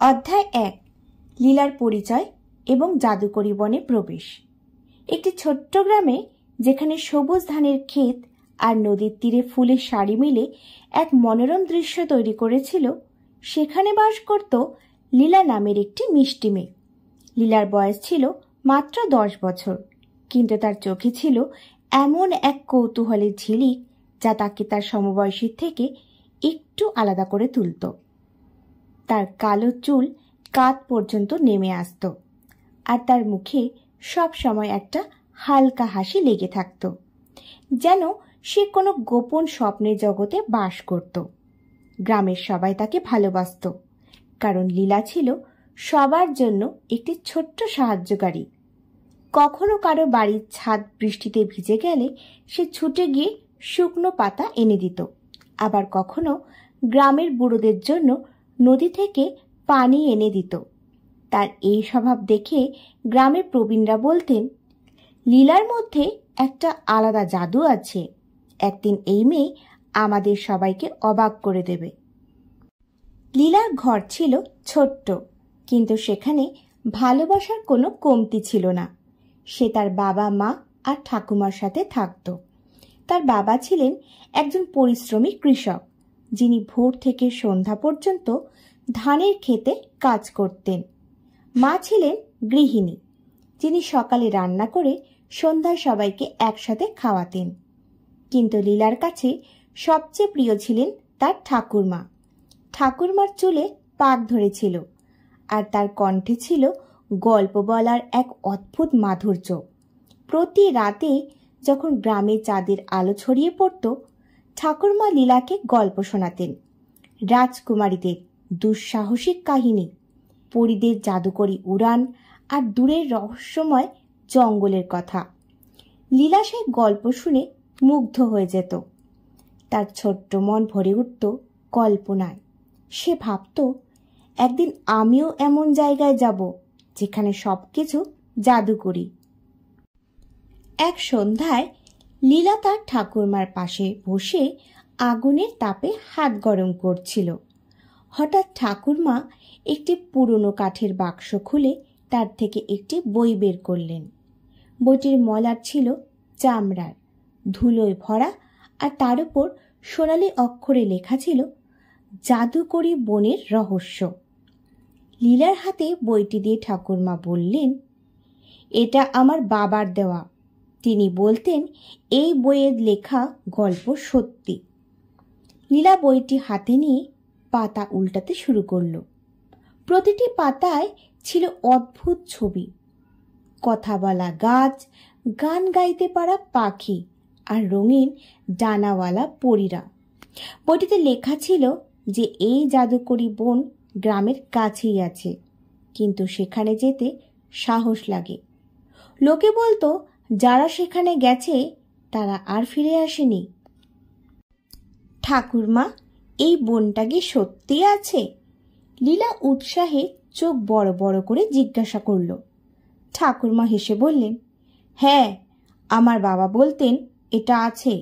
অধ্যায় 1। লীলার পরিচয় এবং জাদুকরি বনে প্রবেশ। একটি ছোট্ট গ্রামে, যেখানে সবুজ ধানের ক্ষেত আর নদীর তীরে ফুলের সারি মিলে এক মনোরম দৃশ্য তৈরি করেছিল, সেখানে বাস করত লীলা নামের একটি মিষ্টি মেয়ে। লীলার বয়স ছিল মাত্র 10 বছর, কিন্তু তার চোখে ছিল এমন এক কৌতূহলের ঝিলিক যা তাকে তার সমবয়সীর থেকে একটু আলাদা করে তুলত। তার কালো চুল কাঁধ পর্যন্ত নেমে আসত, আর তার মুখে সব সময় একটা হালকা হাসি লেগে থাকত, যেন সে কোনো গোপন স্বপ্নের জগতে বাস করত। গ্রামের সবাই তাকে ভালোবাসত, কারণ লীলা ছিল সবার জন্য একটি ছোট্ট সাহায্যকারী। কখনো কারো বাড়ির ছাদ বৃষ্টিতে ভিজে গেলে সে ছুটে গিয়ে শুকনো পাতা এনে দিত, আবার কখনো গ্রামের বুড়োদের জন্য নদী থেকে পানি এনে দিত। তার এই স্বভাব দেখে গ্রামের প্রবীণরা বলতেন, লীলার মধ্যে একটা আলাদা জাদু আছে। একদিন এই মেয়ে আমাদের সবাইকে অবাক করে দেবে। লীলার ঘর ছিল ছোট্ট, কিন্তু সেখানে ভালোবাসার কোনো কমতি ছিল না। সে তার বাবা, মা আর ঠাকুমার সাথে থাকত। তার বাবা ছিলেন একজন পরিশ্রমী কৃষক, যিনি ভোর থেকে সন্ধ্যা পর্যন্ত ধানের ক্ষেতে কাজ করতেন। মা ছিলেন গৃহিণী, যিনি সকালে রান্না করে সন্ধ্যায় সবাইকে একসাথে খাওয়াতেন। কিন্তু লীলার কাছে সবচেয়ে প্রিয় ছিলেন তার ঠাকুরমা। ঠাকুরমার চুলে পাক ধরেছিল, আর তার কণ্ঠে ছিল গল্প বলার এক অদ্ভুত মাধুর্য। প্রতি রাতে যখন গ্রামে চাঁদের আলো ছড়িয়ে পড়ত, ঠাকুরমা লীলাকে গল্প শোনাতেন। রাজকুমারীদের দুঃসাহসিক কাহিনী, পরীদের জাদুকরি উড়ান আর দূরের রহস্যময় জঙ্গলের কথা। লীলা সেই গল্প শুনে মুগ্ধ হয়ে যেত। তার ছোট্ট মন ভরে উঠত কল্পনায়। সে ভাবত, একদিন আমিও এমন জায়গায় যাব যেখানে সবকিছু জাদুকরি। এক সন্ধ্যায় লীলা তার ঠাকুরমার পাশে বসে আগুনের তাপে হাত গরম করছিল। হঠাৎ ঠাকুরমা একটি পুরনো কাঠের বাক্স খুলে তার থেকে একটি বই বের করলেন। বইটির মলাট ছিল চামড়ার, ধুলোয় ভরা, আর তার উপর সোনালি অক্ষরে লেখা ছিল জাদুকরি বনের রহস্য। লীলার হাতে বইটি দিয়ে ঠাকুরমা বললেন, এটা আমার বাবার দেওয়া। তিনি বলতেন এই বইয়ের লেখা গল্প সত্যি। লীলা বইটি হাতে নিয়ে পাতা উল্টাতে শুরু করল। প্রতিটি পাতায় ছিল অদ্ভুত ছবি, কথা বলা গাছ, গান গাইতে পারা পাখি, আর রঙিন ডানাওয়ালা পরীরা। বইটিতে লেখা ছিল যে এই জাদুকরি বন গ্রামের কাছেই আছে, কিন্তু সেখানে যেতে সাহস লাগে। লোকে বলতো যারা সেখানে গেছে তারা আর ফিরে আসেনি। ঠাকুরমা, এই বনটা কি সত্যি আছে? লীলা উৎসাহে চোখ বড় বড় করে জিজ্ঞাসা করল। ঠাকুরমা হেসে বললেন, হ্যাঁ, আমার বাবা বলতেন এটা আছে,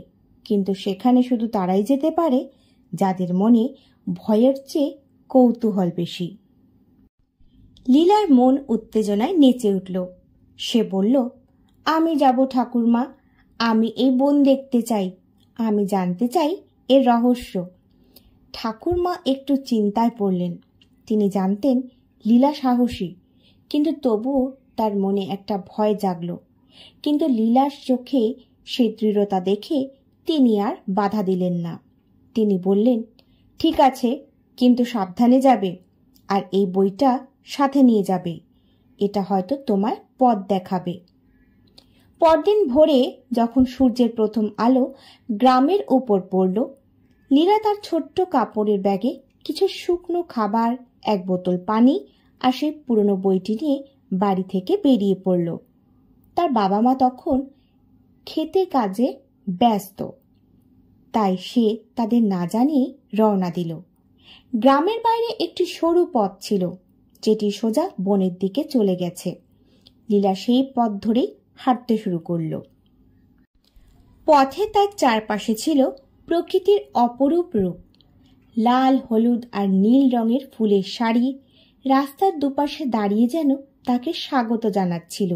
কিন্তু সেখানে শুধু তারাই যেতে পারে যাদের মনে ভয়ের চেয়ে কৌতূহল বেশি। লীলার মন উত্তেজনায় নেচে উঠল। সে বলল, আমি যাব ঠাকুরমা, আমি এই বন দেখতে চাই, আমি জানতে চাই এর রহস্য। ঠাকুরমা একটু চিন্তায় পড়লেন। তিনি জানতেন লীলা সাহসী, কিন্তু তবুও তার মনে একটা ভয় জাগল। কিন্তু লীলার চোখে সেই দৃঢ়তা দেখে তিনি আর বাধা দিলেন না। তিনি বললেন, ঠিক আছে, কিন্তু সাবধানে যাবে, আর এই বইটা সাথে নিয়ে যাবে। এটা হয়তো তোমার পথ দেখাবে। পরদিন ভোরে যখন সূর্যের প্রথম আলো গ্রামের উপর পড়ল, লীলা তার ছোট্ট কাপড়ের ব্যাগে কিছু শুকনো খাবার, এক বোতল পানি আর সেই পুরনো বইটি নিয়ে বাড়ি থেকে বেরিয়ে পড়ল। তার বাবা মা তখন খেতে কাজে ব্যস্ত, তাই সে তাদের না জানিয়ে রওনা দিল। গ্রামের বাইরে একটি সরু পথ ছিল, যেটি সোজা বনের দিকে চলে গেছে। লীলা সেই পথ ধরেই হাঁটতে শুরু করল। পথে তার চারপাশে ছিল প্রকৃতির অপরূপ রূপ। লাল, হলুদ আর নীল রঙের ফুলের শাড়ি, রাস্তার দুপাশে দাঁড়িয়ে যেন তাকে স্বাগত জানাচ্ছিল।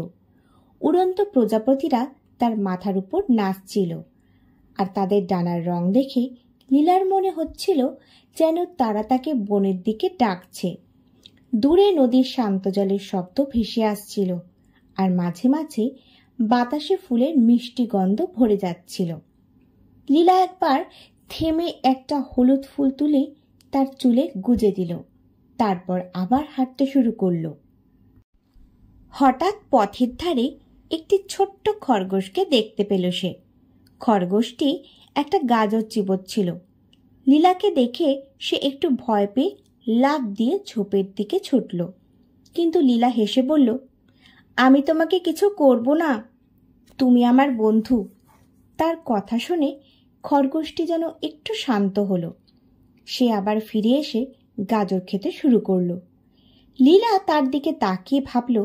উড়ন্ত প্রজাপতিরা তার মাথার উপর নাচছিল, আর তাদের ডানার রং দেখে লীলার মনে হচ্ছিল যেন তারা তাকে বনের দিকে ডাকছে। দূরে নদীর শান্ত জলের শব্দ ভেসে আসছিল, আর মাঝে মাঝে বাতাসে ফুলের মিষ্টি গন্ধ ভরে যাচ্ছিল। লীলা একবার থেমে একটা হলুদ ফুল তুলে তার চুলে গুজে দিল, তারপর আবার হাঁটতে শুরু করল। হঠাৎ পথের ধারে একটি ছোট্ট খরগোশকে দেখতে পেল সে। খরগোশটি একটা গাজর চিবোচ্ছিল। লীলাকে দেখে সে একটু ভয় পেয়ে লাফ দিয়ে ঝোপের দিকে ছুটল, কিন্তু লীলা হেসে বলল, আমি তোমাকে কিছু করব না, তুমি আমার বন্ধু। তার কথা শুনে খরগোশটি যেন একটু শান্ত হলো। সে আবার ফিরে এসে গাজর খেতে শুরু করল। লীলা তার দিকে তাকিয়ে ভাবল,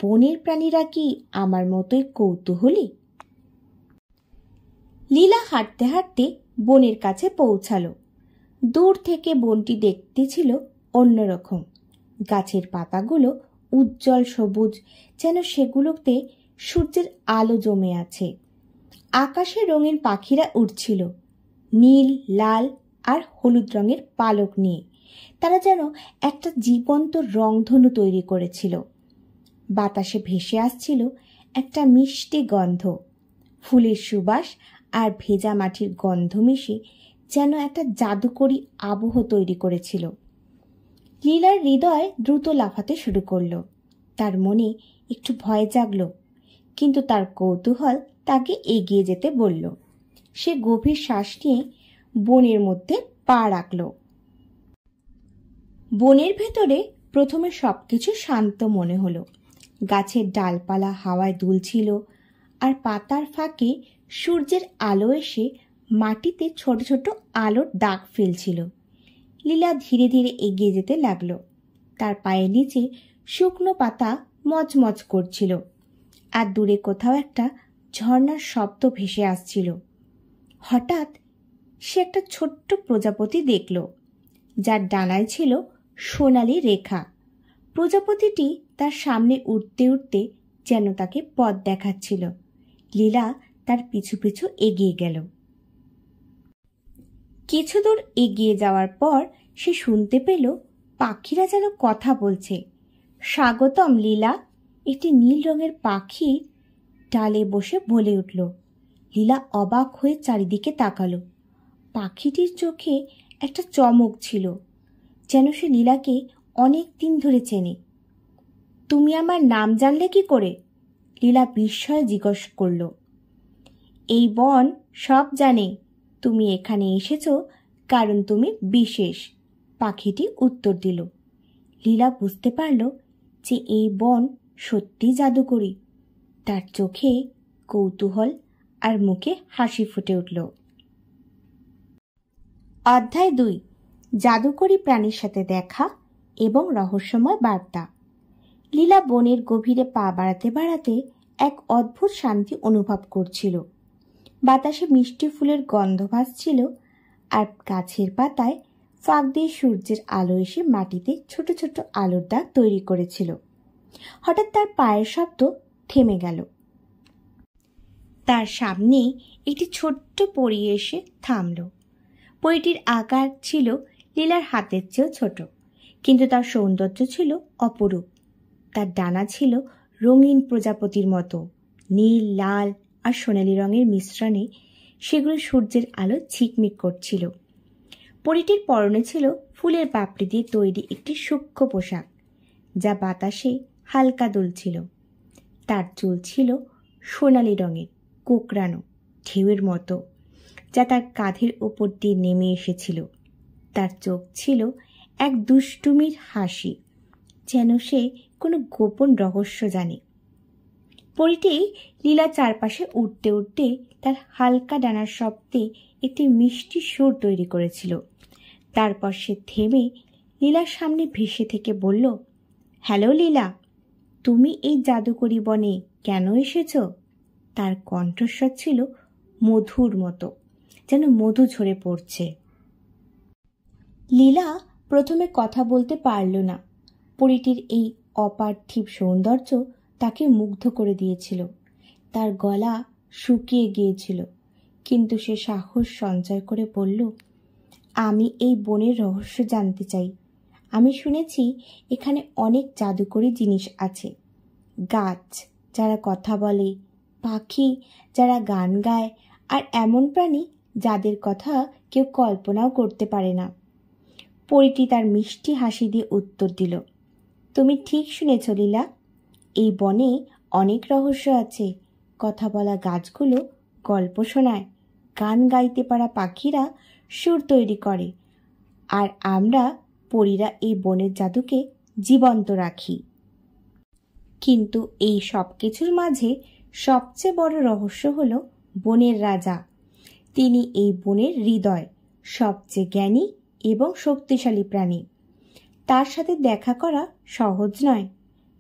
বনের প্রাণীরা কি আমার মতোই কৌতূহলী? লীলা হাঁটতে হাঁটতে বনের কাছে পৌঁছালো। দূর থেকে বনটি দেখতে ছিল অন্যরকম। গাছের পাতাগুলো উজ্জ্বল সবুজ, যেন সেগুলোতে সূর্যের আলো জমে আছে। আকাশে রঙিন পাখিরা উড়ছিল, নীল, লাল আর হলুদ রঙের পালক নিয়ে। তারা যেন একটা জীবন্ত রংধনু তৈরি করেছিল। বাতাসে ভেসে আসছিল একটা মিষ্টি গন্ধ। ফুলের সুবাস আর ভেজা মাটির গন্ধ মিশে যেন একটা জাদুকরী আবহ তৈরি করেছিল। লীলার হৃদয় দ্রুত লাফাতে শুরু করল। তার মনে একটু ভয় জাগল, কিন্তু তার কৌতূহল তাকে এগিয়ে যেতে বলল। সে গভীর শ্বাস নিয়ে বনের মধ্যে পা রাখল। বনের ভেতরে প্রথমে সবকিছু শান্ত মনে হলো। গাছের ডালপালা হাওয়ায় দুলছিল, আর পাতার ফাঁকে সূর্যের আলো এসে মাটিতে ছোট ছোট আলোর দাগ ফেলছিল। লীলা ধীরে ধীরে এগিয়ে যেতে লাগল। তার পায়ের নিচে শুকনো পাতা মচমচ করছিল, আর দূরে কোথাও একটা ঝর্ণার শব্দ ভেসে আসছিল। হঠাৎ সে একটা ছোট্ট প্রজাপতি দেখল, যার ডানায় ছিল সোনালি রেখা। প্রজাপতিটি তার সামনে উঠতে উঠতে যেন তাকে পথ দেখাচ্ছিল। লীলা তার পিছু পিছু এগিয়ে গেল। কিছু দূর এগিয়ে যাওয়ার পর সে শুনতে পেল পাখিরা যেন কথা বলছে। স্বাগতম লীলা, একটি নীল রঙের পাখি ডালে বসে বলে উঠল। লীলা অবাক হয়ে চারিদিকে তাকালো। পাখিটির চোখে একটা চমক ছিল, যেন সে লীলাকে অনেক দিন ধরে চেনে। তুমি আমার নাম জানলে কি করে? লীলা বিস্ময়ে জিজ্ঞেস করল। এই বন সব জানে তুমি এখানে এসেছো, কারণ তুমি বিশেষ, পাখিটি উত্তর দিল। লীলা বুঝতে পারল যে এই বন সত্যি জাদুকরী। তার চোখে কৌতূহল আর মুখে হাসি ফুটে উঠল। অধ্যায় 2, জাদুকরী প্রাণীর সাথে দেখা এবং রহস্যময় বার্তা। লীলা বনের গভীরে পা বাড়াতে বাড়াতে এক অদ্ভুত শান্তি অনুভব করছিল। বাতাসে মিষ্টি ফুলের গন্ধ ভাসছিল, আর গাছের পাতায় ফাঁক দিয়ে সূর্যের আলো এসে মাটিতে ছোট ছোট আলোর দাগ তৈরি করেছিল। হঠাৎ তার পায়ের শব্দ থেমে গেল। তার সামনে একটি ছোট্ট পরী এসে থামল। পরীটির আকার ছিল লীলার হাতের চেয়েও ছোট, কিন্তু তার সৌন্দর্য ছিল অপরূপ। তার ডানা ছিল রঙিন প্রজাপতির মতো, নীল, লাল আর সোনালি রঙের মিশ্রণে সেগুলো সূর্যের আলো ঝিকমিক করছিল। পরীটির পরনে ছিল ফুলের পাপড়ি দিয়ে তৈরি একটি সূক্ষ্ম পোশাক, যা বাতাসে হালকা দুলছিল। তার চুল ছিল সোনালি রঙের, কোঁকড়ানো ঢেউয়ের মতো, যা তার কাঁধের ওপর দিয়ে নেমে এসেছিল। তার চোখ ছিল এক দুষ্টুমির হাসি, যেন সে কোনো গোপন রহস্য জানে। পরীটি লীলা চারপাশে উঠতে উঠতে তার হালকা ডানার শব্দে একটি মিষ্টি সুর তৈরি করেছিল। তারপর সে থেমে লীলার সামনে ভেসে থেকে বলল, হ্যালো লীলা, তুমি এই জাদুকরী বনে কেন এসেছ? তার কণ্ঠস্বর ছিল মধুর মতো, যেন মধু ঝরে পড়ছে। লীলা প্রথমে কথা বলতে পারল না। পরীটির এই অপার্থিব সৌন্দর্য তাকে মুগ্ধ করে দিয়েছিল। তার গলা শুকিয়ে গিয়েছিল, কিন্তু সে সাহস সঞ্চয় করে বলল, আমি এই বনের রহস্য জানতে চাই। আমি শুনেছি এখানে অনেক জাদুকরী জিনিস আছে, গাছ যারা কথা বলে, পাখি যারা গান গায়, আর এমন প্রাণী যাদের কথা কেউ কল্পনাও করতে পারে না। পরীটি তার মিষ্টি হাসি দিয়ে উত্তর দিল, তুমি ঠিক শুনেছ লীলা, এই বনে অনেক রহস্য আছে। কথা বলা গাছগুলো গল্প শোনায়, গান গাইতে পারা পাখিরা সুর তৈরি করে, আর আমরা পরীরা এই বনের জাদুকে জীবন্ত রাখি। কিন্তু এই সব কিছুর মাঝে সবচেয়ে বড় রহস্য হল বনের রাজা। তিনি এই বনের হৃদয়, সবচেয়ে জ্ঞানী এবং শক্তিশালী প্রাণী। তার সাথে দেখা করা সহজ নয়।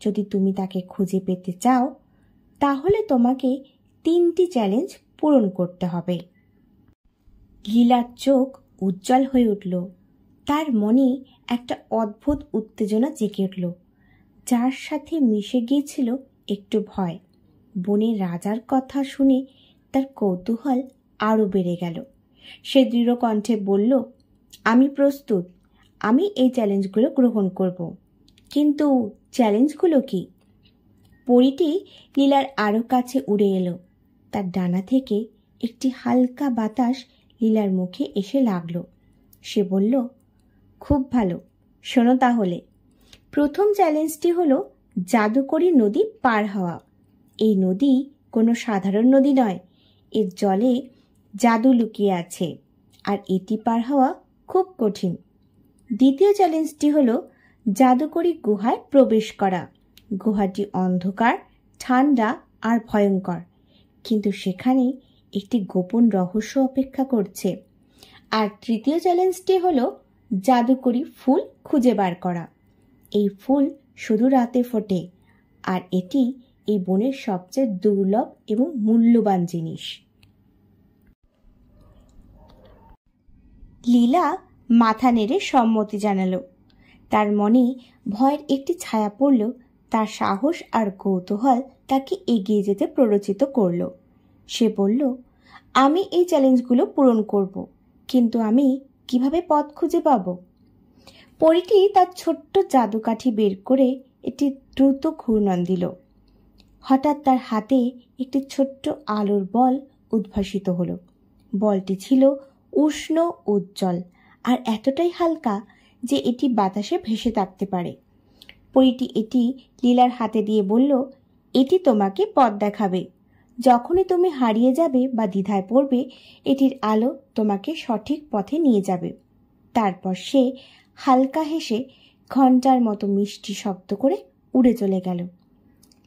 যদি তুমি তাকে খুঁজে পেতে চাও, তাহলে তোমাকে 3টি চ্যালেঞ্জ পূরণ করতে হবে। লীলার চোখ উজ্জ্বল হয়ে উঠল। তার মনে একটা অদ্ভুত উত্তেজনা জেগে উঠল, যার সাথে মিশে গিয়েছিল একটু ভয়। বনের রাজার কথা শুনে তার কৌতূহল আরও বেড়ে গেল। সে দৃঢ় কণ্ঠে বলল, আমি প্রস্তুত। আমি এই চ্যালেঞ্জগুলো গ্রহণ করব। কিন্তু চ্যালেঞ্জগুলো কি? পরীটি লীলার আরও কাছে উড়ে এলো। তার ডানা থেকে একটি হালকা বাতাস লীলার মুখে এসে লাগলো। সে বলল, খুব ভালো, শোনো তাহলে। প্রথম চ্যালেঞ্জটি হলো জাদুকরী নদী পার হওয়া। এই নদী কোনো সাধারণ নদী নয়, এর জলে জাদু লুকিয়ে আছে, আর এটি পার হওয়া খুব কঠিন। দ্বিতীয় চ্যালেঞ্জটি হলো জাদুকরী গুহায় প্রবেশ করা। গুহাটি অন্ধকার, ঠান্ডা আর ভয়ঙ্কর, কিন্তু সেখানে একটি গোপন রহস্য অপেক্ষা করছে। আর তৃতীয় চ্যালেঞ্জটি হলো জাদুকরী ফুল খুঁজে বার করা। এই ফুল শুধু রাতে ফোটে, আর এটি এই বনের সবচেয়ে দুর্লভ এবং মূল্যবান জিনিস। লীলা মাথা নেড়ে সম্মতি জানালো। তার মনে ভয়ের একটি ছায়া পড়ল। তার সাহস আর কৌতূহল তাকে এগিয়ে যেতে প্ররোচিত করল। সে বলল, আমি এই চ্যালেঞ্জগুলো পূরণ করব, কিন্তু আমি কিভাবে পথ খুঁজে পাব? পরীটি তার ছোট্ট জাদুকাঠি বের করে একটি দ্রুত ঘূর্ণন দিল। হঠাৎ তার হাতে একটি ছোট্ট আলোর বল উদ্ভাসিত হলো। বলটি ছিল উষ্ণ, উজ্জ্বল আর এতটাই হালকা যে এটি বাতাসে ভেসে থাকতে পারে। পরীটি এটি লীলার হাতে দিয়ে বলল, এটি তোমাকে পথ দেখাবে। যখনই তুমি হারিয়ে যাবে বা দ্বিধায় পড়বে, এটির আলো তোমাকে সঠিক পথে নিয়ে যাবে। তারপর সে হালকা হেসে ঘণ্টার মতো মিষ্টি শব্দ করে উড়ে চলে গেল।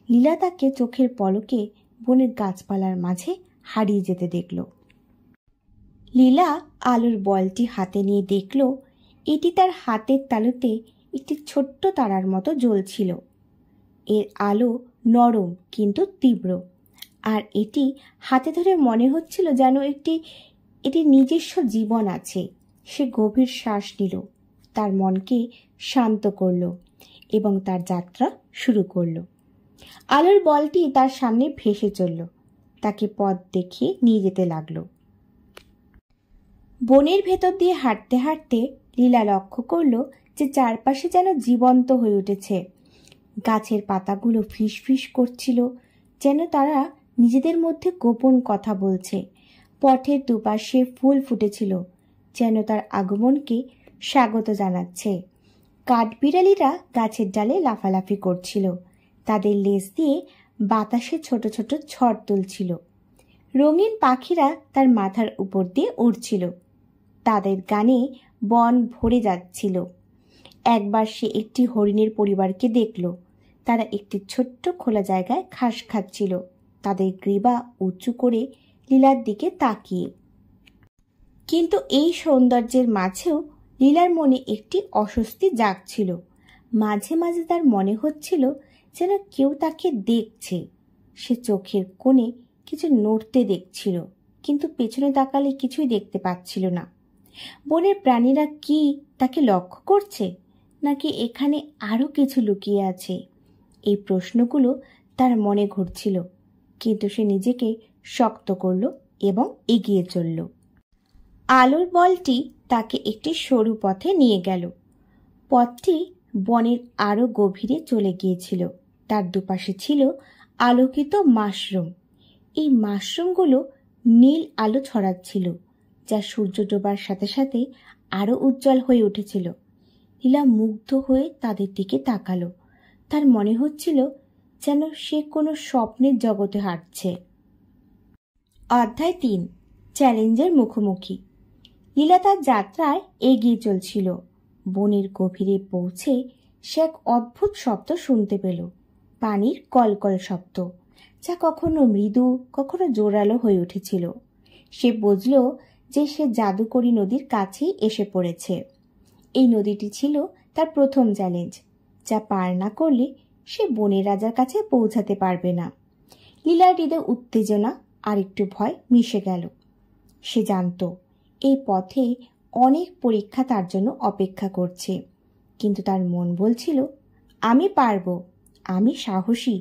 লীলা তাকে চোখের পলকে বনের গাছপালার মাঝে হারিয়ে যেতে দেখল। লীলা আলোর বলটি হাতে নিয়ে দেখল, এটি তার হাতের তালুতে একটি ছোট্ট তারার মতো জ্বলছিল। এর আলো নরম কিন্তু তীব্র, আর এটি হাতে ধরে মনে হচ্ছিল যেন এটি নিজস্ব জীবন আছে। সে গভীর শ্বাস নিল, তার মনকে শান্ত করল এবং তার যাত্রা শুরু করল। আলোর বলটি তার সামনে ভেসে চলল, তাকে পথ দেখিয়ে নিয়ে যেতে লাগলো। বনের ভেতর দিয়ে হাঁটতে হাঁটতে লীলা লক্ষ্য করল যে চারপাশে যেন জীবন্ত হয়ে উঠেছে। গাছের পাতাগুলো ফিসফিস করছিল, যেন তারা নিজেদের মধ্যে গোপন কথা বলছে। পথের দুপাশে ফুল ফুটেছিল, যেন তার আগমনকে স্বাগত জানাচ্ছে। কাঠবিড়ালিরা গাছের ডালে লাফালাফি করছিল, তাদের লেজ দিয়ে বাতাসে ছোট ছোট ঝড় তুলছিল। রঙিন পাখিরা তার মাথার উপর দিয়ে উড়ছিল, তাদের গানে বন ভরে যাচ্ছিল। একবার সে একটি হরিণের পরিবারকে দেখল। তারা একটি ছোট্ট খোলা জায়গায় ঘাস খাচ্ছিল, তাদের গ্রীবা উঁচু করে লীলার দিকে তাকিয়ে। কিন্তু এই সৌন্দর্যের মাঝেও লীলার মনে একটি অস্বস্তি জাগছিল। মাঝে মাঝে তার মনে হচ্ছিল যেন কেউ তাকে দেখছে। সে চোখের কোণে কিছু নড়তে দেখছিল, কিন্তু পেছনে তাকালে কিছুই দেখতে পাচ্ছিল না। বনের প্রাণীরা কি তাকে লক্ষ্য করছে? নাকি এখানে আরও কিছু লুকিয়ে আছে? এই প্রশ্নগুলো তার মনে ঘুরছিল, কিন্তু সে নিজেকে শক্ত করল এবং এগিয়ে চলল। আলোর বলটি তাকে একটি সরু পথে নিয়ে গেল। পথটি বনের আরও গভীরে চলে গিয়েছিল। তার দুপাশে ছিল আলোকিত মাশরুম। এই মাশরুমগুলো নীল আলো ছড়াচ্ছিল, যা সূর্য ডোবার সাথে সাথে আরও উজ্জ্বল হয়ে উঠেছিল। লীলা মুগ্ধ হয়ে তাদের দিকে তাকালো। তার মনে হচ্ছিল যেন সে কোনো স্বপ্নের জগতে হাঁটছে। অধ্যায় ৩, চ্যালেঞ্জের মুখোমুখি। লীলা তার যাত্রায় এগিয়ে চলছিল। বনের গভীরে পৌঁছে সে এক অদ্ভুত শব্দ শুনতে পেল, পানির কলকল শব্দ, যা কখনো মৃদু কখনো জোরালো হয়ে উঠেছিল। সে বুঝল যে সে জাদুকরী নদীর কাছেই এসে পড়েছে। এই নদীটি ছিল তার প্রথম চ্যালেঞ্জ, যা পার না করলে সে বনের রাজার কাছে পৌঁছাতে পারবে না। লীলার হৃদয়ে উত্তেজনা আর একটু ভয় মিশে গেল। সে জানত এই পথে অনেক পরীক্ষা তার জন্য অপেক্ষা করছে, কিন্তু তার মন বলছিল, আমি পারব, আমি সাহসী।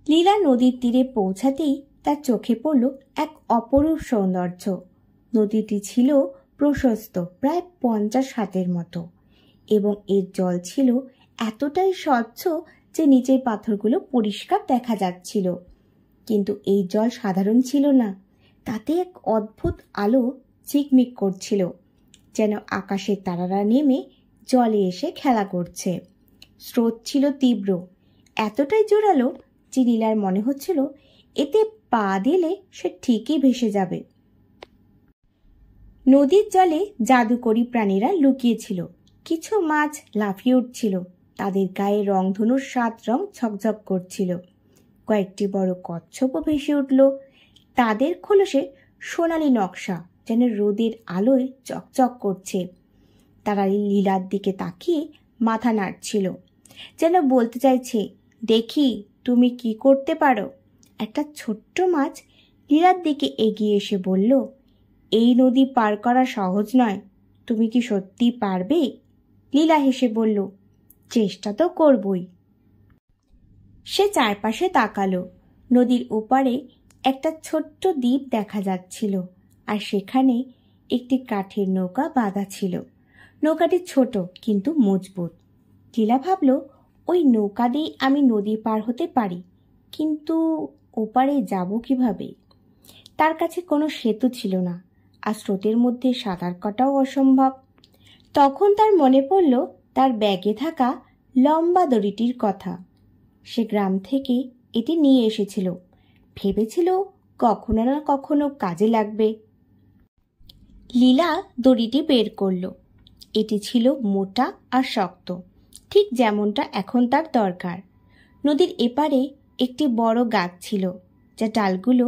লীলা নদীর তীরে পৌঁছাতেই তার চোখে পড়ল এক অপরূপ সৌন্দর্য। নদীটি ছিল প্রশস্ত, প্রায় 50 হাতের মতো, এবং এর জল ছিল এতটাই স্বচ্ছ যে নিচের পাথরগুলো পরিষ্কার দেখা যাচ্ছিল। কিন্তু এই জল সাধারণ ছিল না, তাতে এক অদ্ভুত আলো ঝিকমিক করছিল, যেন আকাশের তারারা নেমে জলে এসে খেলা করছে। স্রোত ছিল তীব্র, এতটাই জোরালো যে লীলার মনে হচ্ছিল এতে পা দিলে সে ঠিকই ভেসে যাবে। নদীর জলে জাদুকরী প্রাণীরা লুকিয়েছিল। কিছু মাছ লাফিয়ে উঠছিল, তাদের গায়ে রংধনুর 7 রং ঝকঝক করছিল। কয়েকটি বড় কচ্ছপও ভেসে উঠল, তাদের খোলসে সোনালি নকশা যেন রোদের আলোয় চকচক করছে। তারা লীলার দিকে তাকিয়ে মাথা নাড়ছিল, যেন বলতে চাইছে, দেখি তুমি কি করতে পারো। একটা ছোট্ট মাছ লীলার দিকে এগিয়ে এসে বলল, এই নদী পার করা সহজ নয়, তুমি কি সত্যি পারবে? লীলা হেসে বলল, চেষ্টা তো করবই। সে চারপাশে তাকালো। নদীর ওপারে একটা ছোট্ট দ্বীপ দেখা যাচ্ছিল, আর সেখানে একটি কাঠের নৌকা বাঁধা ছিল। নৌকাটি ছোট কিন্তু মজবুত। লীলা ভাবল, ওই নৌকা দিয়ে আমি নদী পার হতে পারি, কিন্তু ওপারে যাব কিভাবে? তার কাছে কোনো সেতু ছিল না, আর স্রোতের মধ্যে সাঁতার কাটাও অসম্ভব। তখন তার মনে পড়ল তার ব্যাগে থাকা লম্বা দড়িটির কথা। সে গ্রাম থেকে এটি নিয়ে এসেছিল, ভেবেছিল কখনো না কখনো কাজে লাগবে। লীলা দড়িটি বের করল। এটি ছিল মোটা আর শক্ত, ঠিক যেমনটা এখন তার দরকার। নদীর এপারে একটি বড় গাছ ছিল, যা ডালগুলো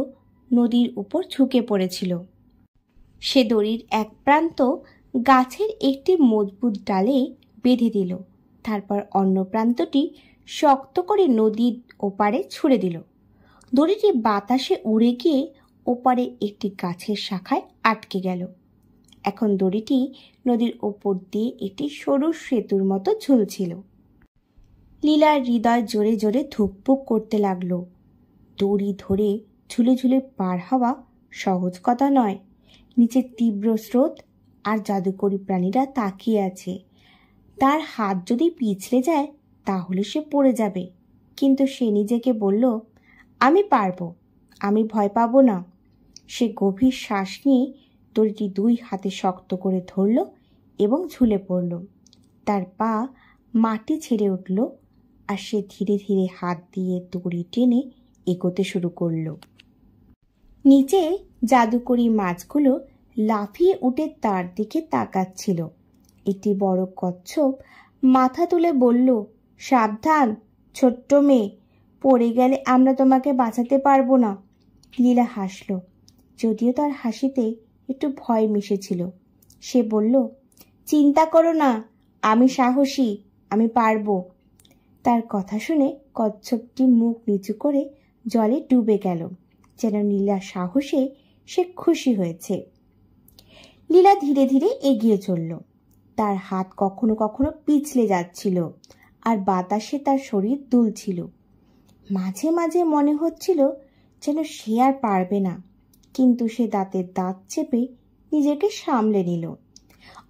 নদীর উপর ঝুঁকে পড়েছিল। সে দড়ির এক প্রান্ত গাছের একটি মজবুত ডালে বেঁধে দিল, তারপর অন্য প্রান্তটি শক্ত করে নদীর ওপারে ছুঁড়ে দিল। দড়িটি বাতাসে উড়ে গিয়ে ওপারে একটি গাছের শাখায় আটকে গেল। এখন দড়িটি নদীর ওপর দিয়ে একটি সরু সেতুর মতো ঝুলছিল। লীলার হৃদয় জোরে জোরে ধুকপুক করতে লাগলো। দড়ি ধরে ঝুলে ঝুলে পার হওয়া সহজ কথা নয়। নিচে তীব্র স্রোত আর জাদুকরী প্রাণীরা তাকিয়ে আছে। তার হাত যদি পিছলে যায় তাহলে সে পড়ে যাবে, কিন্তু সে নিজেকে বলল, আমি পারবো, আমি ভয় পাবো না। সে গভীর শ্বাস নিয়ে দড়িটি 2 হাতে শক্ত করে ধরল এবং ঝুলে পড়ল। তার পা মাটি ছেড়ে উঠল, আর সে ধীরে ধীরে হাত দিয়ে দড়ি টেনে এগোতে শুরু করল। নিচে জাদুকরী মাছগুলো লাফিয়ে উঠে তার দিকে তাকাচ্ছিল। একটি বড় কচ্ছপ মাথা তুলে বলল, সাবধান ছোট্ট মেয়ে, পড়ে গেলে আমরা তোমাকে বাঁচাতে পারবো না। লীলা হাসল, যদিও তার হাসিতে একটু ভয় মিশেছিল। সে বলল, চিন্তা করো না, আমি সাহসী, আমি পারবো। তার কথা শুনে কচ্ছপটি মুখ নিচু করে জলে ডুবে গেল, যেন লীলার সাহসে সে খুশি হয়েছে। লীলা ধীরে ধীরে এগিয়ে চলল। তার হাত কখনো কখনো পিছলে যাচ্ছিল আর বাতাসে তার শরীর দুলছিল। মাঝে মাঝে মনে হচ্ছিল যেন সে আর পারবে না, কিন্তু সে দাঁতের দাঁত চেপে নিজেকে সামলে নিল।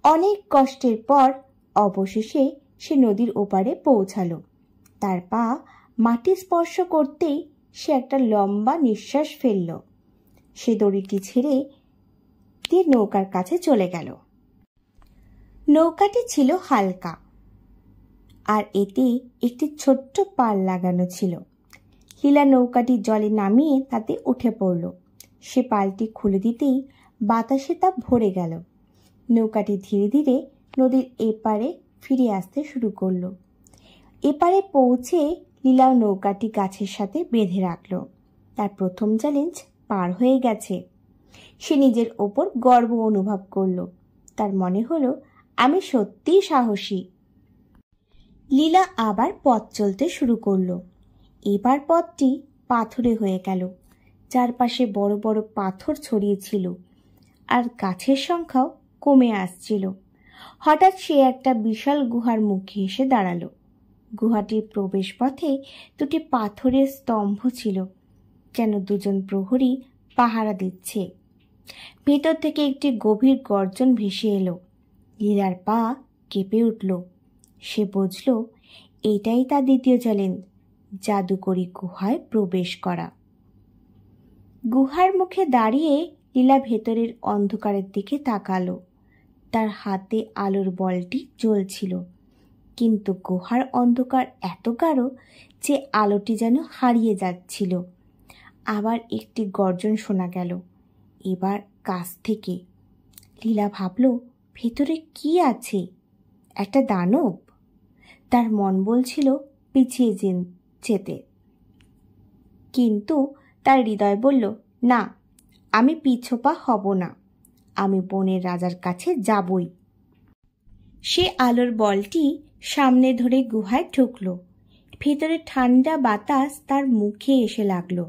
অনেক কষ্টের পর অবশেষে সে নদীর ওপারে পৌঁছালো। তার পা মাটি স্পর্শ করতেই সে একটা লম্বা নিঃশ্বাস ফেলল। সে দড়িটি ছেড়ে দিয়ে নৌকার কাছে চলে গেল। নৌকাটি ছিল হালকা আর এতে একটি ছোট্ট পাল লাগানো ছিল। লীলা নৌকাটি জলে নামিয়ে তাতে উঠে পড়ল। সে পালটি খুলে দিতেই বাতাসে তা ভরে গেল। নৌকাটি ধীরে ধীরে নদীর এপারে ফিরে আসতে শুরু করল। এপারে পৌঁছে লীলা নৌকাটি গাছের সাথে বেঁধে রাখল। তার প্রথম চ্যালেঞ্জ পার হয়ে গেছে। সে নিজের ওপর গর্ব অনুভব করল। তার মনে হলো, আমি সত্যিই সাহসী। লীলা আবার পথ চলতে শুরু করল। এবার পথটি পাথুরে হয়ে গেল। চারপাশে বড় বড় পাথর ছড়িয়েছিল আর গাছের সংখ্যাও কমে আসছিল। হঠাৎ সে একটা বিশাল গুহার মুখে এসে দাঁড়ালো। গুহাটির প্রবেশ পথে দুটি পাথরের স্তম্ভ ছিল, যেন দুজন প্রহরী পাহারা দিচ্ছে। ভেতর থেকে একটি গভীর গর্জন ভেসে এলো। লীলার পা কেঁপে উঠল। সে বুঝল, এটাই তার দ্বিতীয় চ্যালেঞ্জ, জাদুকরি গুহায় প্রবেশ করা। গুহার মুখে দাঁড়িয়ে লীলা ভেতরের অন্ধকারের দিকে তাকালো। তার হাতে আলোর বলটি জ্বলছিল, কিন্তু গুহার অন্ধকার এত গাঢ় যে আলোটি যেন হারিয়ে যাচ্ছিল। আবার একটি গর্জন শোনা গেল, এবার কাছ থেকে। লীলা ভাবল, ভেতরে কি আছে? একটা দানব? তার মন বলছিল পিছিয়ে যেতে, কিন্তু তার হৃদয় বলল, না, আমি পিছপা হব না। আমি বনের রাজার কাছে যাবই। সে আলোর বলটি সামনে ধরে গুহায় ঢুকল। ভেতরে ঠান্ডা বাতাস তার মুখে এসে লাগলো।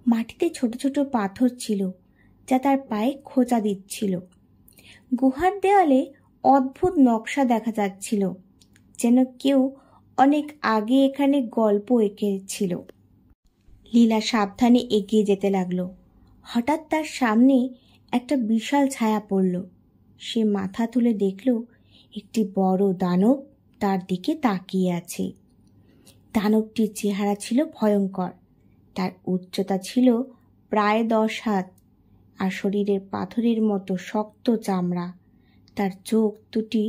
মাটিতে ছোট ছোট পাথর ছিল, যা তার পায়ে খোঁচা দিচ্ছিল। গুহার দেওয়ালে অদ্ভুত নকশা দেখা যাচ্ছিল, যেন কেউ অনেক আগে এখানে গল্প এঁকেছিল। লীলা সাবধানে এগিয়ে যেতে লাগলো। হঠাৎ তার সামনে একটা বিশাল ছায়া পড়ল। সে মাথা তুলে দেখল, একটি বড় দানব তার দিকে তাকিয়ে আছে। দানবটির চেহারা ছিল ভয়ঙ্কর। তার উচ্চতা ছিল প্রায় 10 হাত আর শরীরের পাথরের মতো শক্ত চামড়া। তার চোখ দুটি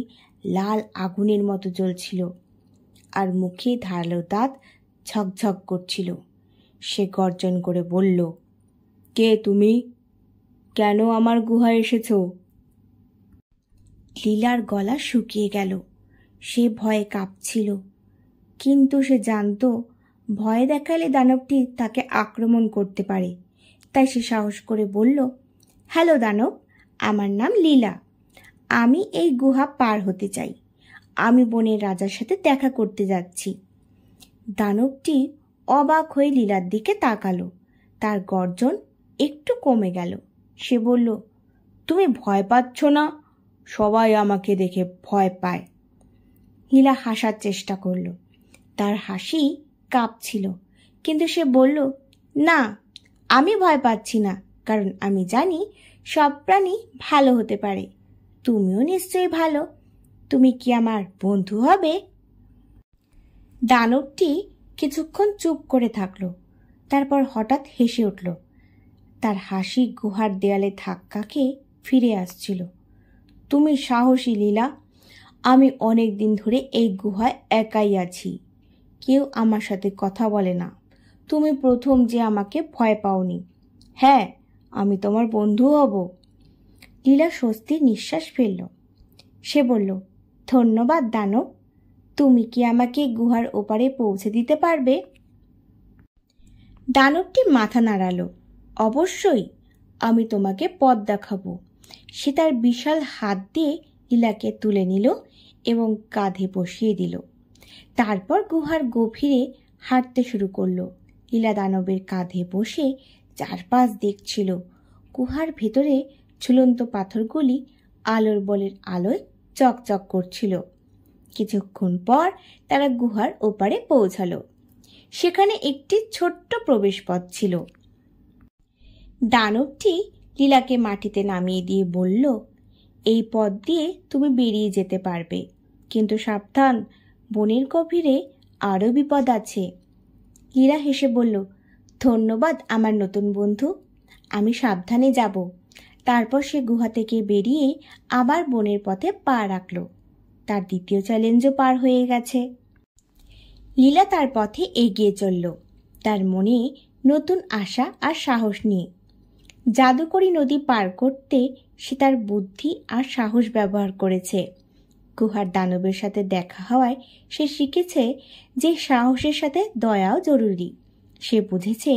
লাল আগুনের মতো জ্বলছিল আর মুখে ধারালো দাঁত ঝকঝক করছিল। সে গর্জন করে বলল, কে তুমি? কেন আমার গুহায় এসেছো? লীলার গলা শুকিয়ে গেল। সে ভয়ে কাঁপছিল, কিন্তু সে জানত ভয় দেখালে দানবটি তাকে আক্রমণ করতে পারে। তাই সে সাহস করে বলল, হ্যালো দানব, আমার নাম লীলা। আমি এই গুহা পার হতে চাই। আমি বনের রাজার সাথে দেখা করতে যাচ্ছি। দানবটি অবাক হয়ে লীলার দিকে তাকালো। তার গর্জন একটু কমে গেল। সে বলল, তুমি ভয় পাচ্ছ না? সবাই আমাকে দেখে ভয় পায়। লীলা হাসার চেষ্টা করল। তার হাসি কাঁপছিল, কিন্তু সে বলল, না, আমি ভয় পাচ্ছি না, কারণ আমি জানি সব প্রাণী ভালো হতে পারে। তুমিও নিশ্চয়ই ভালো। তুমি কি আমার বন্ধু হবে? দানবটি কিছুক্ষণ চুপ করে থাকল। তারপর হঠাৎ হেসে উঠল। তার হাসি গুহার দেয়ালে ধাক্কা খেয়ে ফিরে আসছিল। তুমি সাহসী লীলা। আমি অনেক দিন ধরে এই গুহায় একাই আছি। কেউ আমার সাথে কথা বলে না। তুমি প্রথম যে আমাকে ভয় পাওনি। হ্যাঁ, আমি তোমার বন্ধু হব। লীলা স্বস্তির নিঃশ্বাস ফেলল। সে বলল, ধন্যবাদ দানব। তুমি কি আমাকে গুহার ওপারে পৌঁছে দিতে পারবে? দানবটি মাথা নাড়ালো। অবশ্যই, আমি তোমাকে পথ দেখাবো। সে তার বিশাল হাত দিয়ে লীলাকে তুলে নিল এবং কাঁধে বসিয়ে দিল। তারপর গুহার গভীরে হাঁটতে শুরু করলো। লীলা দানবের কাঁধে বসে চারপাশ দেখছিল। গুহার ভেতরে ঝুলন্ত পাথরগুলি আলোর বলের আলোয় চকচক করছিল। কিছুক্ষণ পর তারা গুহার ওপারে পৌঁছালো। সেখানে একটি ছোট্ট প্রবেশপথ ছিল। দানবটি লীলাকে মাটিতে নামিয়ে দিয়ে বলল, এই পথ দিয়ে তুমি বেরিয়ে যেতে পারবে, কিন্তু সাবধান, বনের গভীরে আরও বিপদ আছে। লীলা হেসে বলল, ধন্যবাদ আমার নতুন বন্ধু, আমি সাবধানে যাব। তারপর সে গুহা থেকে বেরিয়ে আবার বনের পথে পা রাখল। তার দ্বিতীয় চ্যালেঞ্জও পার হয়ে গেছে। লীলা তার পথে এগিয়ে চলল, তার মনে নতুন আশা আর সাহস নিয়ে। জাদুকরী নদী পার করতে সে তার বুদ্ধি আর সাহস ব্যবহার করেছে। গুহার দানবের সাথে দেখা হওয়ায় সে শিখেছে যে সাহসের সাথে দয়াও জরুরি। সে বুঝেছে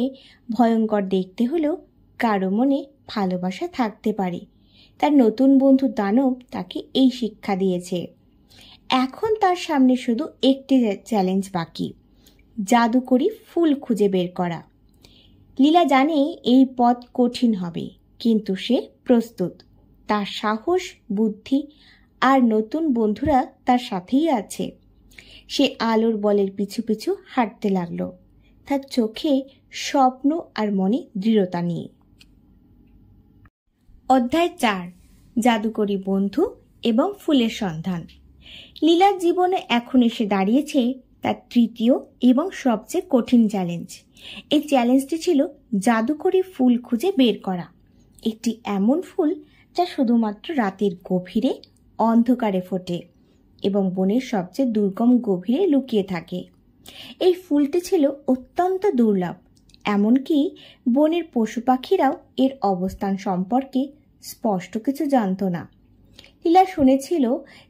ভয়ঙ্কর দেখতে হলেও কারো মনে ভালোবাসা থাকতে পারে। তার নতুন বন্ধু দানব তাকে এই শিক্ষা দিয়েছে। এখন তার সামনে শুধু একটি চ্যালেঞ্জ বাকি, জাদুকরী ফুল খুঁজে বের করা। লীলা জানে এই পথ কঠিন হবে, কিন্তু সে প্রস্তুত। তার সাহস, বুদ্ধি আর নতুন বন্ধুরা তার সাথেই আছে। সে আলোর বলের পিছু পিছু হাঁটতে লাগলো, তার চোখে স্বপ্ন আর মনে দৃঢ়তা নিয়ে। অধ্যায় 4, জাদুকরী বন্ধু এবং ফুলের সন্ধান। লীলার জীবনে এখন এসে দাঁড়িয়েছে তার তৃতীয় এবং সবচেয়ে কঠিন চ্যালেঞ্জ। এই চ্যালেঞ্জটি ছিল জাদুকরী ফুল খুঁজে বের করা। একটি এমন ফুল যা শুধুমাত্র রাতের গভীরে অন্ধকারে ফোটে এবং বনের সবচেয়ে দুর্গম গভীরে লুকিয়ে থাকে। এই ফুলটি ছিল অত্যন্ত দুর্লভ, এমনকি বনের পশু পাখিরাও এর অবস্থান সম্পর্কে স্পষ্ট কিছু জানত না। লীলা শুনেছিল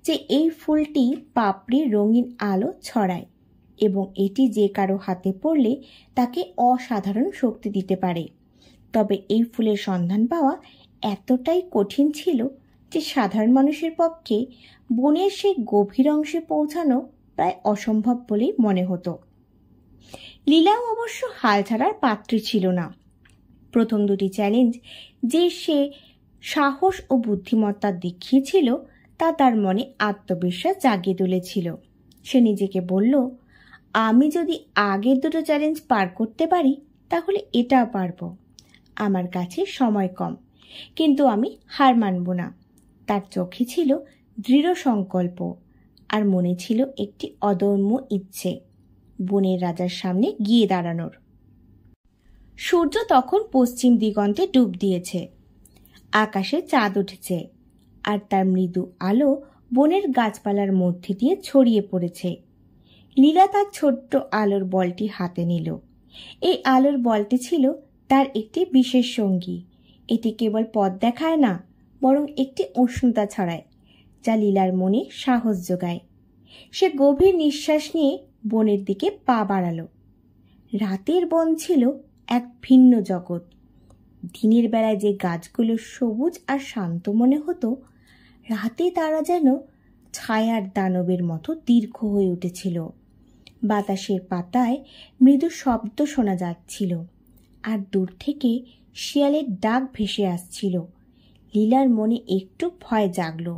যে এই ফুলটি পাপড়ির রঙিন আলো ছড়ায় এবং এটি যে কারো হাতে পড়লে তাকে অসাধারণ শক্তি দিতে পারে। তবে এই ফুলের সন্ধান পাওয়া এতটাই কঠিন ছিল যে সাধারণ মানুষের পক্ষে বনের সেই গভীর অংশে পৌঁছানো প্রায় অসম্ভব বলেই মনে হতো। লীলাও অবশ্য হাল ছাড়ার পাত্রী ছিল না। প্রথম দুটি চ্যালেঞ্জ যে সে সাহস ও বুদ্ধিমত্তা দেখিয়েছিল তা তার মনে আত্মবিশ্বাস জাগিয়ে তুলেছিল। সে নিজেকে বলল, আমি যদি আগের দুটো চ্যালেঞ্জ পার করতে পারি তাহলে এটাও পারবো। আমার কাছে সময় কম, কিন্তু আমি হার মানব না। তার চোখে ছিল দৃঢ় সংকল্প আর মনে ছিল একটি অদম্য ইচ্ছে, বনের রাজার সামনে গিয়ে দাঁড়ানোর। সূর্য তখন পশ্চিম দিগন্তে ডুব দিয়েছে। আকাশে চাঁদ উঠেছে আর তার মৃদু আলো বনের গাছপালার মধ্যে দিয়ে ছড়িয়ে পড়েছে। লীলা তার ছোট্ট আলোর বলটি হাতে নিল। এই আলোর বলটি ছিল তার একটি বিশেষ সঙ্গী। এটি কেবল পথ দেখায় না, বরং একটি উষ্ণতা ছড়ায় যা লীলার মনে সাহস যোগায়। সে গভীর নিঃশ্বাস নিয়ে বনের দিকে পা বাড়ালো। রাতের বন ছিল এক ভিন্ন জগৎ। দিনের বেলায় যে গাছগুলো সবুজ আর শান্ত মনে হতো, রাতে তারা যেন ছায়ার দানবের মতো দীর্ঘ হয়ে উঠেছিল। বাতাসের পাতায় মৃদু শব্দ শোনা যাচ্ছিল আর দূর থেকে শিয়ালের ডাক ভেসে আসছিল। লীলার মনে একটু ভয় জাগল।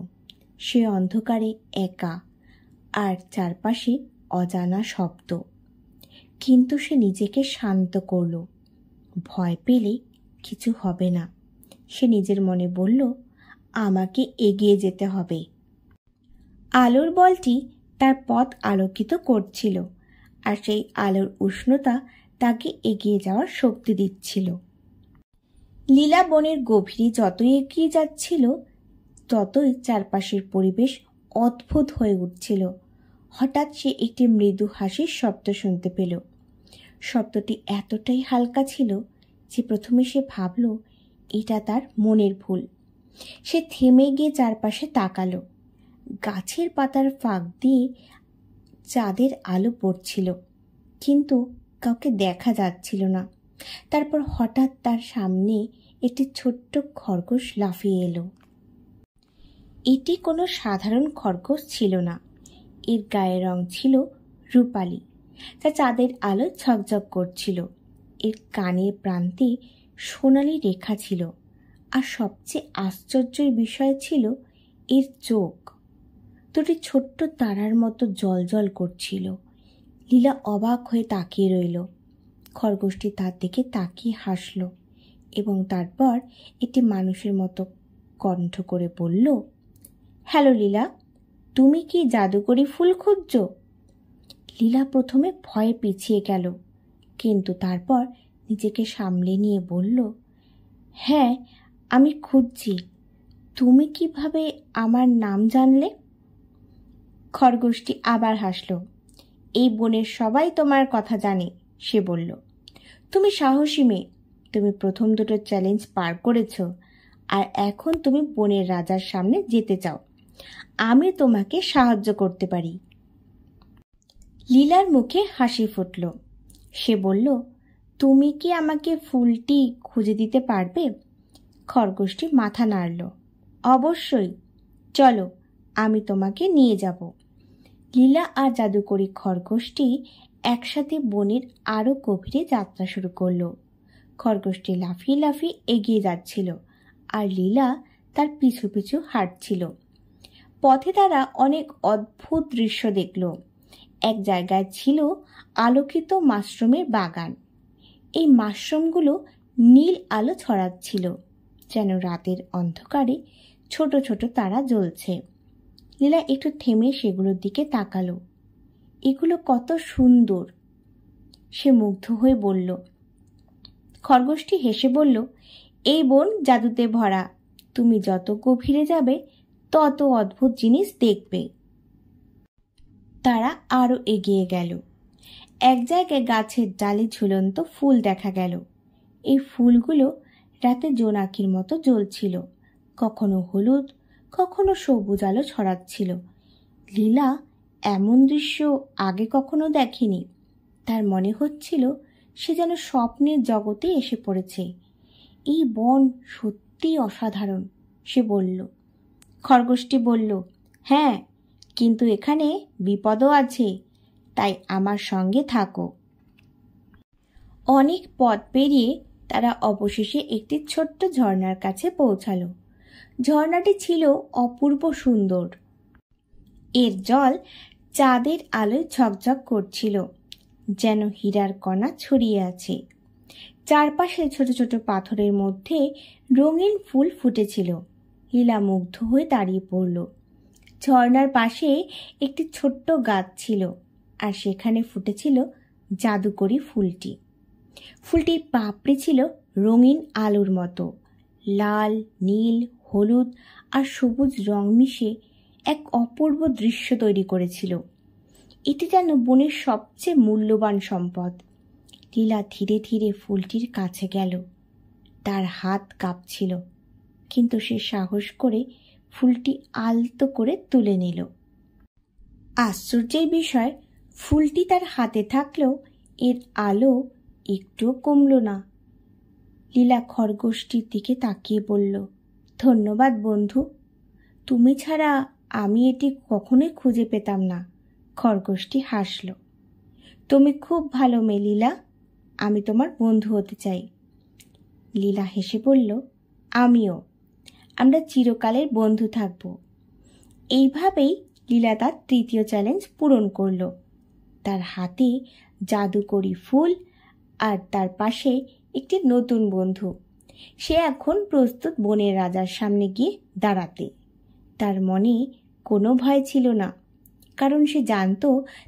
সে অন্ধকারে একা আর চারপাশে অজানা শব্দ। কিন্তু সে নিজেকে শান্ত করল। ভয় পেলে কিছু হবে না, সে নিজের মনে বলল, আমাকে এগিয়ে যেতে হবে। আলোর বলটি তার পথ আলোকিত করছিল আর সেই আলোর উষ্ণতা তাকে এগিয়ে যাওয়ার শক্তি দিচ্ছিল। লীলা বনের গভীরে যতই এগিয়ে যাচ্ছিল ততই চারপাশের পরিবেশ অদ্ভুত হয়ে উঠছিল। হঠাৎ সে একটি মৃদু হাসির শব্দ শুনতে পেল। শব্দটি এতটাই হালকা ছিল যে প্রথমে সে ভাবল এটা তার মনের ভুল। সে থেমে গিয়ে চারপাশে তাকালো। গাছের পাতার ফাঁক দিয়ে চাঁদের আলো পড়ছিল, কিন্তু কাউকে দেখা যাচ্ছিল না। তারপর হঠাৎ তার সামনে একটি ছোট্ট খরগোশ লাফিয়ে এলো। এটি কোনো সাধারণ খরগোশ ছিল না। এর গায়ের রং ছিল রূপালি, যা চাঁদের আলো ঝকঝক করছিল। এর কানের প্রান্তে সোনালি রেখা ছিল, আর সবচেয়ে আশ্চর্যের বিষয় ছিল এর চোখ। দুটি ছোট্ট তারার মতো জ্বলজ্বল করছিল। লীলা অবাক হয়ে তাকিয়ে রইল। খরগোশটি তার দিকে তাকিয়ে হাসল এবং তারপর একটি মানুষের মতো কণ্ঠ করে বলল, হ্যালো লীলা, তুমি কি জাদুকরি ফুল খুঁজছ? লীলা প্রথমে ভয়ে পিছিয়ে গেল, কিন্তু তারপর নিজেকে সামলে নিয়ে বলল, হ্যাঁ, আমি খুঁজছি। তুমি কিভাবে আমার নাম জানলে? খরগোশটি আবার হাসল। এই বনের সবাই তোমার কথা জানে, সে বলল। তুমি সাহসী মেয়ে, তুমি প্রথম দুটো চ্যালেঞ্জ পার করেছ, আর এখন তুমি বনের রাজার সামনে যেতে চাও। আমি তোমাকে সাহায্য করতে পারি। লীলার মুখে হাসি ফুটল। সে বলল, তুমি কি আমাকে ফুলটি খুঁজে দিতে পারবে? খরগোশটি মাথা নাড়ল। অবশ্যই, চলো, আমি তোমাকে নিয়ে যাব। লীলা আর জাদুকরি খরগোশটি একসাথে বনের আরো গভীরে যাত্রা শুরু করলো। খরগোশটি লাফিয়ে লাফিয়ে এগিয়ে যাচ্ছিল, আর লীলা তার পিছু পিছু হাঁটছিল। পথে তারা অনেক অদ্ভুত দৃশ্য দেখল। এক জায়গায় ছিল আলোকিত মাশরুমের বাগান। এই মাশরুমগুলো নীল আলো ছড়াচ্ছিল, যেন রাতের অন্ধকারে ছোট ছোট তারা জ্বলছে। লীলা একটু থেমে সেগুলোর দিকে তাকালো। এগুলো কত সুন্দর, সে মুগ্ধ হয়ে বলল। খরগোশটি হেসে বলল, এই বন জাদুতে ভরা, তুমি যত গভীরে যাবে তত অদ্ভুত জিনিস দেখবে। তারা আরো এগিয়ে গেল। এক জায়গায় গাছের ডালে ঝুলন্ত ফুল দেখা গেল। এই ফুলগুলো রাতে জোনাকির মতো জ্বলছিল, কখনো হলুদ, কখনো সবুজ আলো ছড়াচ্ছিল। লীলা এমন দৃশ্য আগে কখনো দেখেনি। তার মনে হচ্ছিল সে যেন স্বপ্নের জগতে এসে পড়েছে। এই বন সত্যি অসাধারণ, সে বলল। খরগোশটি বলল, হ্যাঁ, কিন্তু এখানে বিপদও আছে, তাই আমার সঙ্গে থাকো। অনেক পথ পেরিয়ে তারা অবশেষে একটি ছোট্ট ঝর্ণার কাছে পৌঁছালো। ঝর্ণাটি ছিল অপূর্ব সুন্দর। এর জল চাঁদের আলোয় ঝকঝক করছিল, যেন হীরার কণা ছড়িয়ে আছে। চারপাশে ছোট ছোট পাথরের মধ্যে রঙিন ফুল ফুটেছিল। লীলা মুগ্ধ হয়ে দাঁড়িয়ে পড়ল। ঝর্ণার পাশে একটি ছোট্ট গাছ ছিল, আর সেখানে ফুটেছিল জাদুকরি ফুলটি। ফুলটির পাপড়ি ছিল রঙিন আলোর মতো, লাল, নীল, হলুদ আর সবুজ রং মিশে এক অপূর্ব দৃশ্য তৈরি করেছিল। এটি যেন বনের সবচেয়ে মূল্যবান সম্পদ। লীলা ধীরে ধীরে ফুলটির কাছে গেল। তার হাত কাঁপছিল, কিন্তু সে সাহস করে ফুলটি আলতো করে তুলে নিল। আশ্চর্যের বিষয়, ফুলটি তার হাতে থাকলেও এর আলো একটুও কমল না। লীলা খরগোশটির দিকে তাকিয়ে বলল, ধন্যবাদ বন্ধু, তুমি ছাড়া আমি এটি কখনোই খুঁজে পেতাম না। খরগোশটি হাসল। তুমি খুব ভালো মেয়ে লীলা, আমি তোমার বন্ধু হতে চাই। লীলা হেসে বলল, আমিও, আমরা চিরকালের বন্ধু থাকব। এইভাবেই লীলা তার তৃতীয় চ্যালেঞ্জ পূরণ করল। তার হাতে জাদুকরি ফুল আর তার পাশে একটি নতুন বন্ধু। সে এখন প্রস্তুত বনের রাজার সামনে গিয়ে দাঁড়াতে। তার মনে কোনো ভয় ছিল না, কারণ সে জানত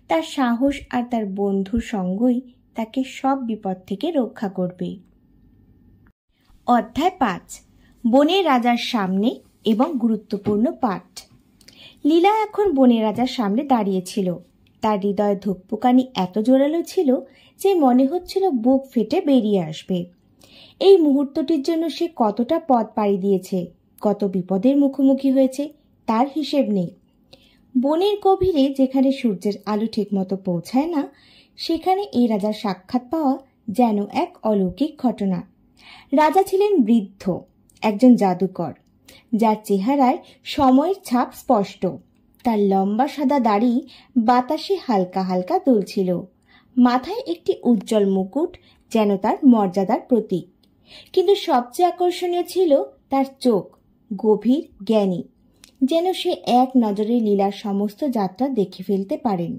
তার সাহস আর তার বন্ধুর সঙ্গই তাকে সব বিপদ থেকে রক্ষা করবে। অধ্যায় 5, বনের রাজার সামনে এবং গুরুত্বপূর্ণ পাঠ। লীলা এখন বনের রাজার সামনে দাঁড়িয়েছিল। তার হৃদয় ধুকপুকানি এত জোরালো ছিল যে মনে হচ্ছিল বুক ফেটে বেরিয়ে আসবে। এই মুহূর্তটির জন্য সে কতটা পথ পাড়ি দিয়েছে, কত বিপদের মুখোমুখি হয়েছে, তার হিসেব নেই। বনের গভীরে যেখানে সূর্যের আলো ঠিকমতো পৌঁছায় না, সেখানে এই রাজার সাক্ষাৎ পাওয়া যেন এক অলৌকিক ঘটনা। রাজা ছিলেন বৃদ্ধ, একজন জাদুকর, যার চেহারায় সময়ের ছাপ স্পষ্ট। তার লম্বা সাদা দাড়ি বাতাসে হালকা হালকা দুলছিল। মাথায় একটি উজ্জ্বল মুকুট, যেন তার মর্যাদার প্রতীক। কিন্তু সবচেয়ে আকর্ষণীয় ছিল তার চোখ, গভীর, জ্ঞানী। যেন সে এক নজরে লীলার সমস্ত যাত্রা দেখে ফেলতে পারেন।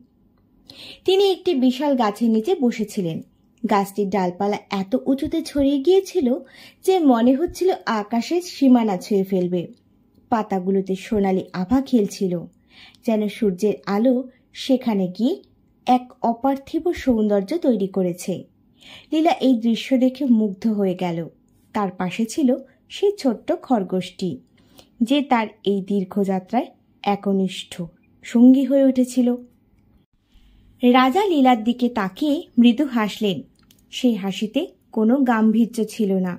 তিনি একটি বিশাল গাছের নিচে বসেছিলেন। গাছটির ডালপালা এত উঁচুতে ছড়িয়ে গিয়েছিল যে মনে হচ্ছিল আকাশের সীমানা ছুঁয়ে ফেলবে। পাতাগুলোতে সোনালি আভা খেলছিল, যেন সূর্যের আলো সেখানে গিয়ে এক অপার্থিব সৌন্দর্য তৈরি করেছে। লীলা এই দৃশ্য দেখে মুগ্ধ হয়ে গেল। তার পাশে ছিল সেই ছোট্ট খরগোশটি, যে তার এই দীর্ঘযাত্রায় একনিষ্ঠ সঙ্গী হয়ে উঠেছিল। রাজা লীলার দিকে তাকিয়ে মৃদু হাসলেন। সেই হাসিতে কোনো গাম্ভীর্য ছিল না,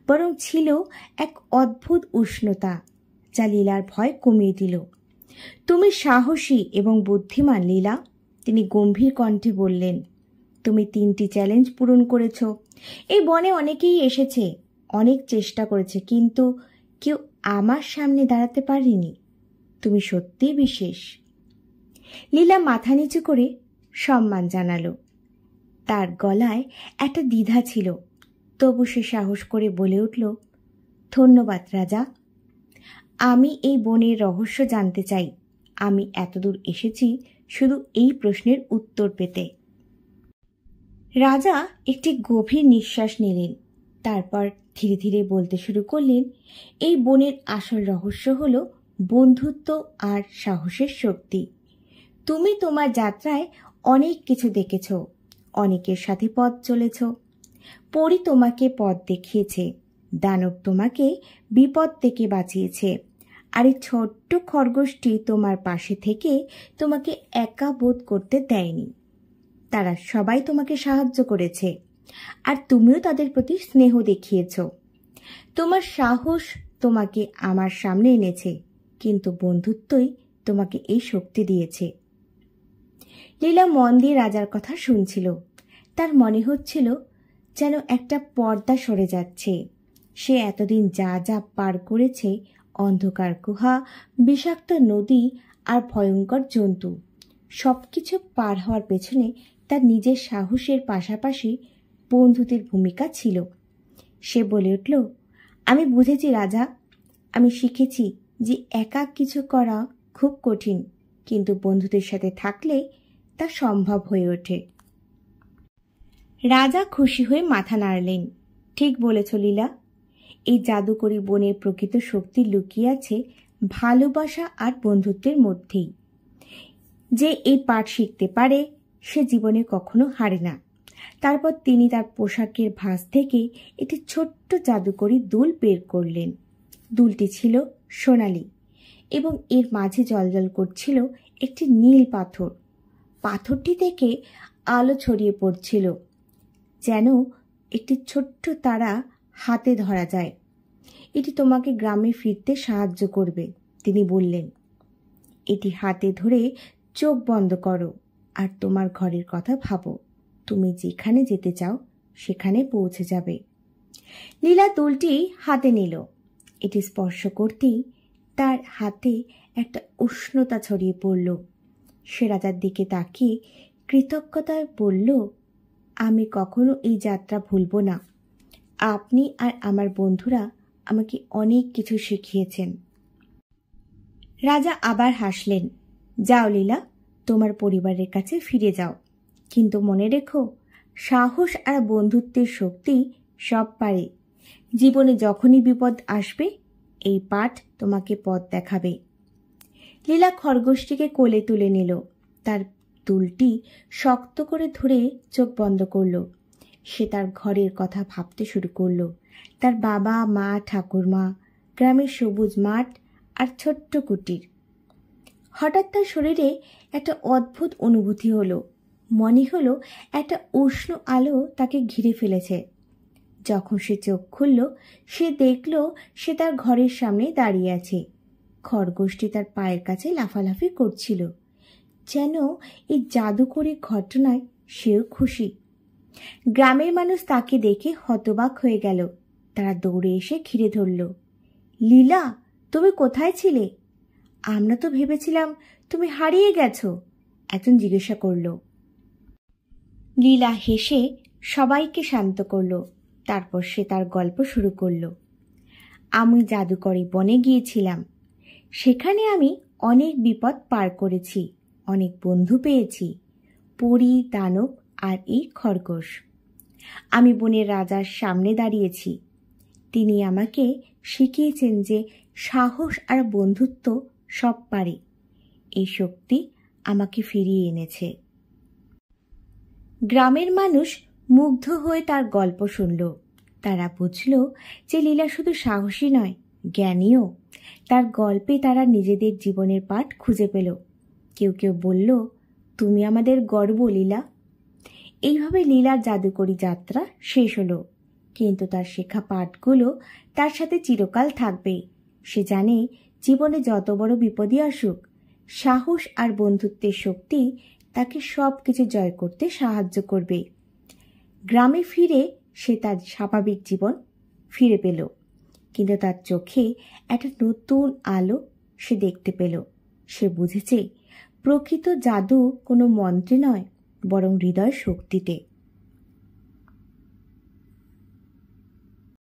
বরং ছিল এক অদ্ভুত উষ্ণতা, যা লীলার ভয় কমিয়ে দিল। তুমি সাহসী এবং বুদ্ধিমান লীলা, তিনি গম্ভীর কণ্ঠে বললেন। তুমি 3টি চ্যালেঞ্জ পূরণ করেছ। এই বনে অনেকেই এসেছে, অনেক চেষ্টা করেছে, কিন্তু কেউ আমার সামনে দাঁড়াতে পারেনি। তুমি সত্যিই বিশেষ। লীলা মাথা নিচু করে সম্মান জানালো। তার গলায় একটা দ্বিধা ছিল, তবু সে সাহস করে বলে উঠল, ধন্যবাদ রাজা। আমি এই বনের রহস্য জানতে চাই। আমি এতদূর এসেছি শুধু এই প্রশ্নের উত্তর পেতে। রাজা একটি গভীর নিঃশ্বাস নিলেন। তারপর ধীরে ধীরে বলতে শুরু করলেন, এই বনের আসল রহস্য হল বন্ধুত্ব আর সাহসের শক্তি। তুমি তোমার যাত্রায় অনেক কিছু দেখেছ, অনেকের সাথে পথ চলেছ। পরী তোমাকে পথ দেখিয়েছে, দানব তোমাকে বিপদ থেকে বাঁচিয়েছে, আর এই ছোট্ট খরগোশটি তোমার পাশে থেকে তোমাকে একা বোধ করতে দেয়নি। তারা সবাই তোমাকে সাহায্য করেছে, আর তুমিও তাদের প্রতি স্নেহ দেখিয়েছ। তোমার সাহস তোমাকে আমার সামনে এনেছে, কিন্তু বন্ধুত্বই তোমাকে এই শক্তি দিয়েছে। লীলা মন দিয়ে রাজার কথা শুনছিল। তার মনে হচ্ছিল যেন একটা পর্দা সরে যাচ্ছে। সে এতদিন যা যা পার করেছে, অন্ধকার গুহা, বিষাক্ত নদী আর ভয়ঙ্কর জন্তু, সবকিছু পার হওয়ার পেছনে তার নিজের সাহসের পাশাপাশি বন্ধুদের ভূমিকা ছিল। সে বলে উঠল, আমি বুঝেছি রাজা, আমি শিখেছি যে একা কিছু করা খুব কঠিন, কিন্তু বন্ধুদের সাথে থাকলে তা সম্ভব হয়ে ওঠে। রাজা খুশি হয়ে মাথা নাড়লেন। ঠিক বলেছ লীলা, এই জাদুকরী বনের প্রকৃত শক্তি লুকিয়ে আছে ভালোবাসা আর বন্ধুত্বের মধ্যেই। যে এই পাঠ শিখতে পারে সে জীবনে কখনো হারে না। তারপর তিনি তার পোশাকের ভাঁজ থেকে একটি ছোট্ট জাদুকরী দুল বের করলেন। দুলটি ছিল সোনালি এবং এর মাঝে জ্বলজ্বল করছিল একটি নীল পাথর। পাথরটি থেকে আলো ছড়িয়ে পড়ছিল, যেন একটি ছোট্ট তারা হাতে ধরা যায়। এটি তোমাকে গ্রামে ফিরতে সাহায্য করবে, তিনি বললেন। এটি হাতে ধরে চোখ বন্ধ করো আর তোমার ঘরের কথা ভাবো। তুমি যেখানে যেতে চাও সেখানে পৌঁছে যাবে। লীলা দুলটি হাতে নিল। এটি স্পর্শ করতেই তার হাতে একটা উষ্ণতা ছড়িয়ে পড়ল। সে রাজার দিকে তাকিয়ে কৃতজ্ঞতায় বলল, আমি কখনো এই যাত্রা ভুলব না। আপনি আর আমার বন্ধুরা আমাকে অনেক কিছু শিখিয়েছেন। রাজা আবার হাসলেন। যাও লীলা, তোমার পরিবারের কাছে ফিরে যাও, কিন্তু মনে রেখো, সাহস আর বন্ধুত্বের শক্তি সব পারে। জীবনে যখনই বিপদ আসবে, এই পাঠ তোমাকে পথ দেখাবে। লীলা খরগোশটিকে কোলে তুলে নিল। তার দুলটি শক্ত করে ধরে চোখ বন্ধ করল। সে তার ঘরের কথা ভাবতে শুরু করল। তার বাবা, মা, ঠাকুরমা, গ্রামের সবুজ মাঠ আর ছোট্ট কুটির। হঠাৎ তার শরীরে একটা অদ্ভুত অনুভূতি হলো। মনে হলো একটা উষ্ণ আলো তাকে ঘিরে ফেলেছে। যখন সে চোখ খুলল, সে দেখল সে তার ঘরের সামনে দাঁড়িয়ে আছে। খরগোশটি তার পায়ের কাছে লাফালাফি করছিল, যেন এই জাদুকরী ঘটনায় সেও খুশি। গ্রামের মানুষ তাকে দেখে হতবাক হয়ে গেল। তারা দৌড়ে এসে ঘিরে ধরল। লীলা, তুমি কোথায় ছিলে? আমরা তো ভেবেছিলাম তুমি হারিয়ে গেছো, একজন জিজ্ঞাসা করল। লীলা হেসে সবাইকে শান্ত করল। তারপর সে তার গল্প শুরু করল। আমি জাদুকরী বনে গিয়েছিলাম। সেখানে আমি অনেক বিপদ পার করেছি, অনেক বন্ধু পেয়েছি, পরী, দানব আর এই খরগোশ। আমি বনের রাজার সামনে দাঁড়িয়েছি। তিনি আমাকে শিখিয়েছেন যে সাহস আর বন্ধুত্ব সব পারে। এই শক্তি আমাকে ফিরিয়ে এনেছে। গ্রামের মানুষ মুগ্ধ হয়ে তার গল্প শুনল। তারা বুঝল যে লীলা শুধু সাহসী নয়, জ্ঞানীও। তার গল্পে তারা নিজেদের জীবনের পাঠ খুঁজে পেল। কেউ কেউ বলল, তুমি আমাদের গর্ব লীলা। এইভাবে লীলার জাদুকরী যাত্রা শেষ হলো, কিন্তু তার শেখা পাঠগুলো তার সাথে চিরকাল থাকবে। সে জানে জীবনে যত বড় বিপদই আসুক, সাহস আর বন্ধুত্বের শক্তি তাকে সব কিছু জয় করতে সাহায্য করবে। গ্রামে ফিরে সে তার স্বাভাবিক জীবন ফিরে পেল, কিন্তু তার চোখে একটা নতুন আলো সে দেখতে পেল। সে বুঝেছে প্রকৃত জাদু কোনো মন্ত্রে নয়, বরং হৃদয় শক্তিতে।